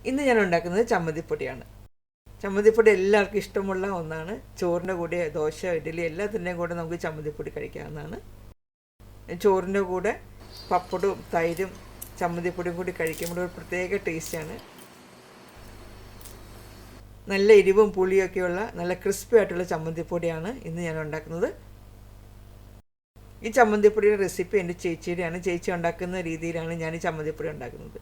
ഇന്ന് ഞാൻ ഉണ്ടാക്കുന്നത് ചമ്മന്തിപ്പൊടിയാണ്. ചമ്മന്തിപ്പൊടി എല്ലാവർക്കും ഇഷ്ടമുള്ള ഒന്നാണ്. ചോറിൻ്റെ കൂടെ, ദോശ, ഇഡ്ഡലി എല്ലാത്തിൻ്റെയും കൂടെ നമുക്ക് ചമ്മന്തിപ്പൊടി കഴിക്കാവുന്നതാണ്. ചോറിൻ്റെ കൂടെ പപ്പടവും തൈരും ചമ്മന്തിപ്പൊടിയും കൂടി കഴിക്കുമ്പോൾ ഒരു പ്രത്യേക ടേസ്റ്റാണ്. നല്ല എരിവും പുളിയൊക്കെയുള്ള നല്ല ക്രിസ്പി ആയിട്ടുള്ള ചമ്മന്തിപ്പൊടിയാണ് ഇന്ന് ഞാൻ ഉണ്ടാക്കുന്നത്. ഈ ചമ്മന്തിപ്പൊടിയുടെ റെസിപ്പി എൻ്റെ ചേച്ചിയുടെയാണ്. ചേച്ചി ഉണ്ടാക്കുന്ന രീതിയിലാണ് ഞാൻ ഈ ചമ്മന്തിപ്പൊടി ഉണ്ടാക്കുന്നത്.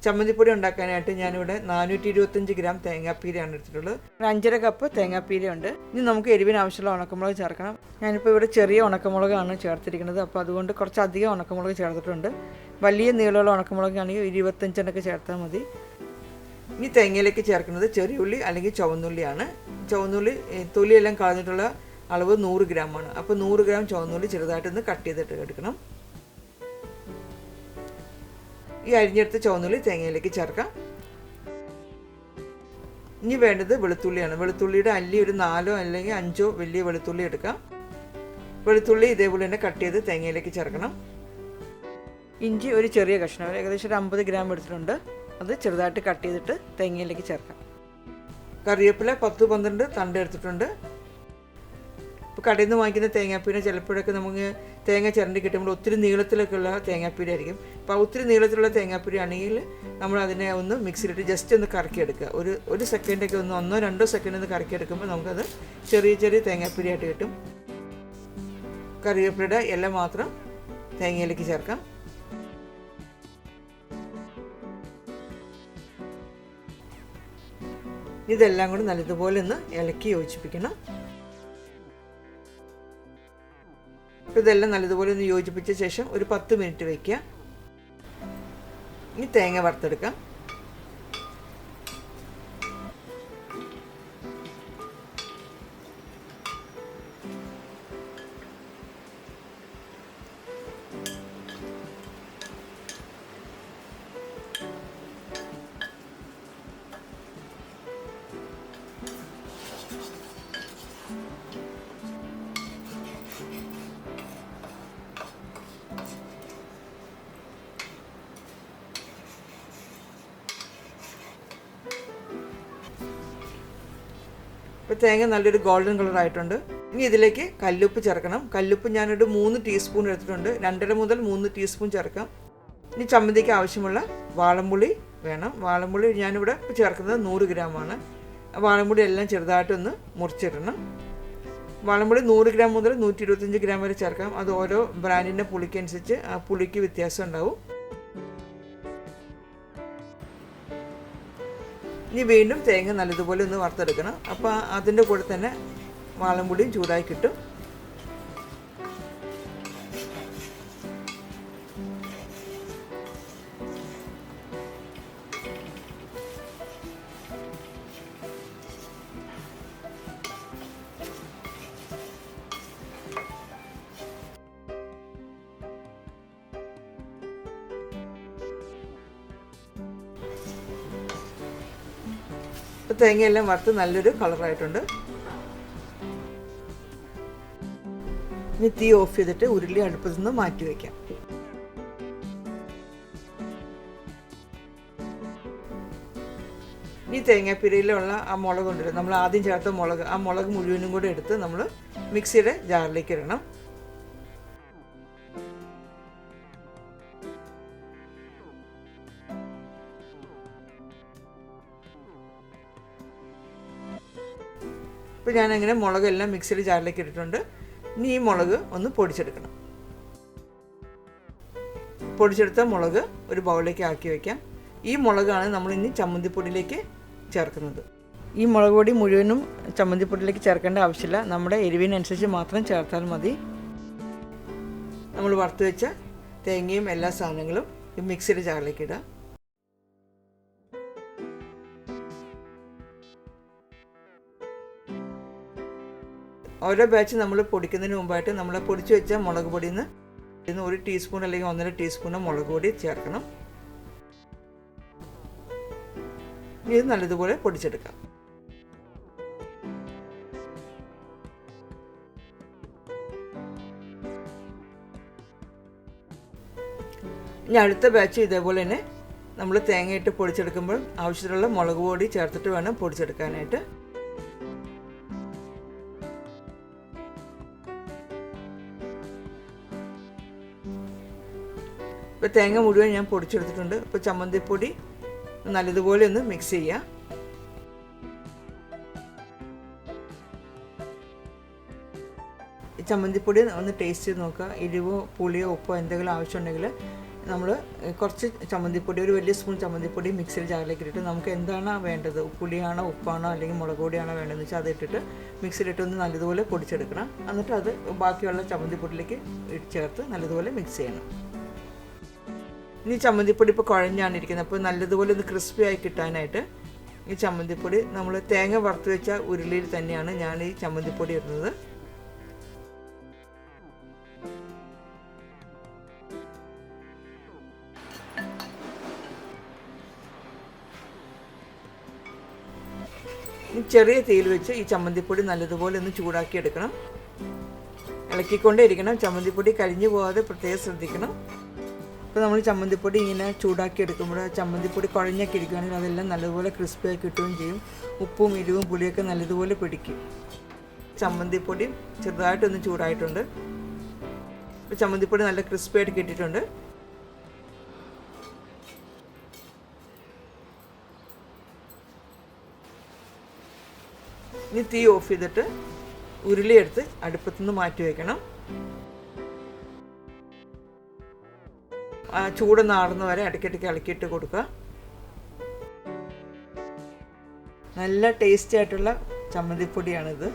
ചമ്മന്തിപ്പൊടി ഉണ്ടാക്കാനായിട്ട് ഞാനിവിടെ 425 ഗ്രാം തേങ്ങാപ്പീരയാണ് എടുത്തിട്ടുള്ളത്. ഒരു 5.5 കപ്പ് തേങ്ങാപ്പീര ഉണ്ട്. ഇനി നമുക്ക് എരിവിന് ആവശ്യമുള്ള ഉണക്കമുളക് ചേർക്കണം. ഞാനിപ്പോൾ ഇവിടെ ചെറിയ ഉണക്കമുളകാണ് ചേർത്തിരിക്കുന്നത്. അപ്പോൾ അതുകൊണ്ട് കുറച്ചധികം ഉണക്കമുളക് ചേർത്തിട്ടുണ്ട്. വലിയ നീളമുള്ള ഉണക്കമുളകാണെങ്കിൽ 25 ചേർത്താൽ മതി. ഇനി തേങ്ങയിലേക്ക് ചേർക്കുന്നത് ചെറിയുള്ളി അല്ലെങ്കിൽ ചുവന്നുള്ളിയാണ്. ചുവന്നുള്ളി തൊലിയെല്ലാം കളഞ്ഞിട്ടുള്ള അളവ് 100 ഗ്രാമാണ്. അപ്പോൾ 100 ഗ്രാം ചുവന്നുള്ളി ചെറുതായിട്ടൊന്ന് കട്ട് ചെയ്തിട്ട് എടുക്കണം. ഈ അരിഞ്ഞെടുത്ത ചുവന്നുള്ളി തേങ്ങയിലേക്ക് ചേർക്കാം. ഇനി വേണ്ടത് വെളുത്തുള്ളിയാണ്. വെളുത്തുള്ളിയുടെ അല്ലി ഒരു 4 അല്ലെങ്കിൽ 5 വലിയ വെളുത്തുള്ളി എടുക്കാം. വെളുത്തുള്ളി ഇതേപോലെ തന്നെ കട്ട് ചെയ്ത് തേങ്ങയിലേക്ക് ചേർക്കണം. ഇഞ്ചി ഒരു ചെറിയ കഷ്ണം, ഏകദേശം ഒരു 50 ഗ്രാം എടുത്തിട്ടുണ്ട്. അത് ചെറുതായിട്ട് കട്ട് ചെയ്തിട്ട് തേങ്ങയിലേക്ക് ചേർക്കാം. കറിവേപ്പില 10-12 തണ്ട് എടുത്തിട്ടുണ്ട്. ഇപ്പോൾ കടയിൽ നിന്ന് വാങ്ങിക്കുന്ന തേങ്ങാപ്പീര ചിലപ്പോഴൊക്കെ നമുക്ക് തേങ്ങ ചിരണ്ടി കിട്ടുമ്പോൾ ഒത്തിരി നീളത്തിലൊക്കെയുള്ള തേങ്ങാപ്പീര ആയിരിക്കും. അപ്പോൾ ഒത്തിരി നീളത്തിലുള്ള തേങ്ങാപ്പീര ആണെങ്കിൽ നമ്മൾ അതിനെ ഒന്ന് മിക്സിയിലിട്ട് ജസ്റ്റ് ഒന്ന് കറക്കിയെടുക്കുക. ഒരു സെക്കൻഡൊക്കെ ഒന്ന് 1-2 സെക്കൻഡ് ഒന്ന് കറക്കിയെടുക്കുമ്പോൾ നമുക്കത് ചെറിയ ചെറിയ തേങ്ങാപ്പീരയായിട്ട് കിട്ടും. കറിവേപ്പിലയുടെ ഇല മാത്രം തേങ്ങയിലേക്ക് ചേർക്കാം. ഇതെല്ലാം കൂടി നല്ലതുപോലെ ഒന്ന് ഇളക്കി യോജിപ്പിക്കണം. അപ്പോൾ ഇതെല്ലാം നല്ലതുപോലെ ഒന്ന് യോജിപ്പിച്ച ശേഷം ഒരു 10 മിനിറ്റ് വയ്ക്കുക. ഇനി തേങ്ങ വറുത്തെടുക്കാം. ഇപ്പോൾ തേങ്ങ നല്ലൊരു ഗോൾഡൻ കളർ ആയിട്ടുണ്ട്. ഇനി ഇതിലേക്ക് കല്ലുപ്പ് ചേർക്കണം. കല്ലുപ്പ് ഞാനൊരു 3 ടീസ്പൂൺ എടുത്തിട്ടുണ്ട്. 2.5 മുതൽ 3 ടീസ്പൂൺ ചേർക്കാം. ഇനി ചമ്മന്തിക്ക് ആവശ്യമുള്ള വാളംപുളി വേണം. വാളംപുളി ഞാനിവിടെ ചേർക്കുന്നത് 100 ഗ്രാമാണ്. വാളംപുളി എല്ലാം ചെറുതായിട്ടൊന്ന് മുറിച്ചിടണം. വാളംപുളി 100 ഗ്രാം മുതൽ 125 ഗ്രാം വരെ ചേർക്കാം. അത് ഓരോ ബ്രാൻഡിൻ്റെ പുളിക്കനുസരിച്ച് ആ പുളിക്ക് വ്യത്യാസം ഉണ്ടാവും. ഇനി വീണ്ടും തേങ്ങ നല്ലതുപോലെ ഒന്ന് വറുത്തെടുക്കണം. അപ്പോൾ അതിൻ്റെ കൂടെ തന്നെ വാളംപുളിയും ചൂടായി കിട്ടും. ഇപ്പോൾ തേങ്ങയെല്ലാം വറുത്ത് നല്ലൊരു കളറായിട്ടുണ്ട്. ഇനി തീ ഓഫ് ചെയ്തിട്ട് ഉരുളി അടുപ്പത്തു നിന്ന് മാറ്റി വയ്ക്കാം. ഈ തേങ്ങാപ്പിരയിലുള്ള ആ മുളക് ഉണ്ടല്ലോ, നമ്മൾ ആദ്യം ചേർത്ത മുളക്, ആ മുളക് മുഴുവനും കൂടെ എടുത്ത് നമ്മൾ മിക്സിയുടെ ജാറിലേക്ക് ഇടണം. ഇപ്പോൾ ഞാനങ്ങനെ മുളകെല്ലാം മിക്സിയുടെ ജാറിലേക്ക് ഇട്ടിട്ടുണ്ട്. ഇനി ഈ മുളക് ഒന്ന് പൊടിച്ചെടുക്കണം. പൊടിച്ചെടുത്ത മുളക് ഒരു ബൗളിലേക്ക് ആക്കി വയ്ക്കാം. ഈ മുളകാണ് നമ്മൾ ഇനി ചമ്മന്തിപ്പൊടിയിലേക്ക് ചേർക്കുന്നത്. ഈ മുളക് പൊടി മുഴുവനും ചമ്മന്തിപ്പൊടിയിലേക്ക് ചേർക്കേണ്ട ആവശ്യമില്ല. നമ്മുടെ എരിവിനനുസരിച്ച് മാത്രം ചേർത്താൽ മതി. നമ്മൾ വറുത്ത് വെച്ച തേങ്ങയും എല്ലാ സാധനങ്ങളും ഈ മിക്സിയുടെ ജാറിലേക്ക് ഇടാം. ഓരോ ബാച്ച് നമ്മൾ പൊടിക്കുന്നതിന് മുമ്പായിട്ട് നമ്മൾ പൊടിച്ച് വെച്ച മുളക് പൊടിയിൽ നിന്ന് 1 ടീസ്പൂൺ അല്ലെങ്കിൽ 1.5 ടീസ്പൂൺ മുളക് പൊടി ചേർക്കണം. ഇത് നല്ലതുപോലെ പൊടിച്ചെടുക്കാം. ഇനി അടുത്ത ബാച്ച് ഇതേപോലെ തന്നെ നമ്മൾ തേങ്ങയിട്ട് പൊടിച്ചെടുക്കുമ്പോൾ ആവശ്യത്തിനുള്ള മുളക് പൊടി ചേർത്തിട്ട് വേണം പൊടിച്ചെടുക്കാനായിട്ട്. ഇപ്പോൾ തേങ്ങ മുഴുവൻ ഞാൻ പൊടിച്ചെടുത്തിട്ടുണ്ട്. ഇപ്പോൾ ചമ്മന്തിപ്പൊടി നല്ലതുപോലെ ഒന്ന് മിക്സ് ചെയ്യുക. ഈ ചമ്മന്തിപ്പൊടി ഒന്ന് ടേസ്റ്റ് ചെയ്ത് നോക്കുക. എരിവോ പുളിയോ ഉപ്പോ എന്തെങ്കിലും ആവശ്യമുണ്ടെങ്കിൽ നമ്മൾ കുറച്ച് ചമ്മന്തിപ്പൊടി, ഒരു വലിയ സ്പൂൺ ചമ്മന്തിപ്പൊടി മിക്സിയിൽ ജാറിലേക്ക് ഇട്ടിട്ട് നമുക്ക് എന്താണ് വേണ്ടത്, പുളിയാണോ ഉപ്പാണോ അല്ലെങ്കിൽ മുളക് പൊടിയാണോ വേണ്ടതെന്ന് വെച്ചാൽ അത് ഇട്ടിട്ട് മിക്സിയിലിട്ടൊന്ന് നല്ലതുപോലെ പൊടിച്ചെടുക്കണം. എന്നിട്ട് അത് ബാക്കിയുള്ള ചമ്മന്തിപ്പൊടിയിലേക്ക് ചേർത്ത് നല്ലതുപോലെ മിക്സ് ചെയ്യണം. ഇനി ചമ്മന്തിപ്പൊടി ഇപ്പോൾ കുഴഞ്ഞാണ് ഇരിക്കുന്നത്. അപ്പോൾ നല്ലതുപോലെ ഒന്ന് ക്രിസ്പി ആയി കിട്ടാനായിട്ട് ഈ ചമ്മന്തിപ്പൊടി നമ്മൾ തേങ്ങ വറുത്ത് വെച്ച ഉരുളിയിൽ തന്നെയാണ് ഞാൻ ഈ ചമ്മന്തിപ്പൊടി ഇടുന്നത്. ചെറിയ തീയിൽ വെച്ച് ഈ ചമ്മന്തിപ്പൊടി നല്ലതുപോലെ ഒന്ന് ചൂടാക്കി എടുക്കണം. ഇളക്കിക്കൊണ്ടേ ഇരിക്കണം. ചമ്മന്തിപ്പൊടി കരിഞ്ഞു പോകാതെ പ്രത്യേകം ശ്രദ്ധിക്കണം. അപ്പോൾ നമ്മൾ ചമ്മന്തിപ്പൊടി ഇങ്ങനെ ചൂടാക്കി എടുക്കുമ്പോൾ ചമ്മന്തിപ്പൊടി കുഴഞ്ഞൊക്കെ ഇരിക്കുകയാണെങ്കിൽ അതെല്ലാം നല്ലതുപോലെ ക്രിസ്പിയായി കിട്ടുകയും ചെയ്യും. ഉപ്പും എരിവും പുളിയൊക്കെ നല്ലതുപോലെ പിടിക്കും. ചമ്മന്തിപ്പൊടി ചെറുതായിട്ടൊന്ന് ചൂടായിട്ടുണ്ട്. അപ്പോൾ ചമ്മന്തിപ്പൊടി നല്ല ക്രിസ്പിയായിട്ട് കിട്ടിയിട്ടുണ്ട്. ഇനി തീ ഓഫ് ചെയ്തിട്ട് ഉരുളിയെടുത്ത് അടുപ്പത്തുനിന്ന് മാറ്റി വയ്ക്കണം. ചൂടൊന്ന് ആറുന്ന വരെ ഇടയ്ക്കിടയ്ക്ക് ഇളക്കിയിട്ട് കൊടുക്കുക. നല്ല ടേസ്റ്റി ആയിട്ടുള്ള ചമ്മന്തിപ്പൊടിയാണിത്.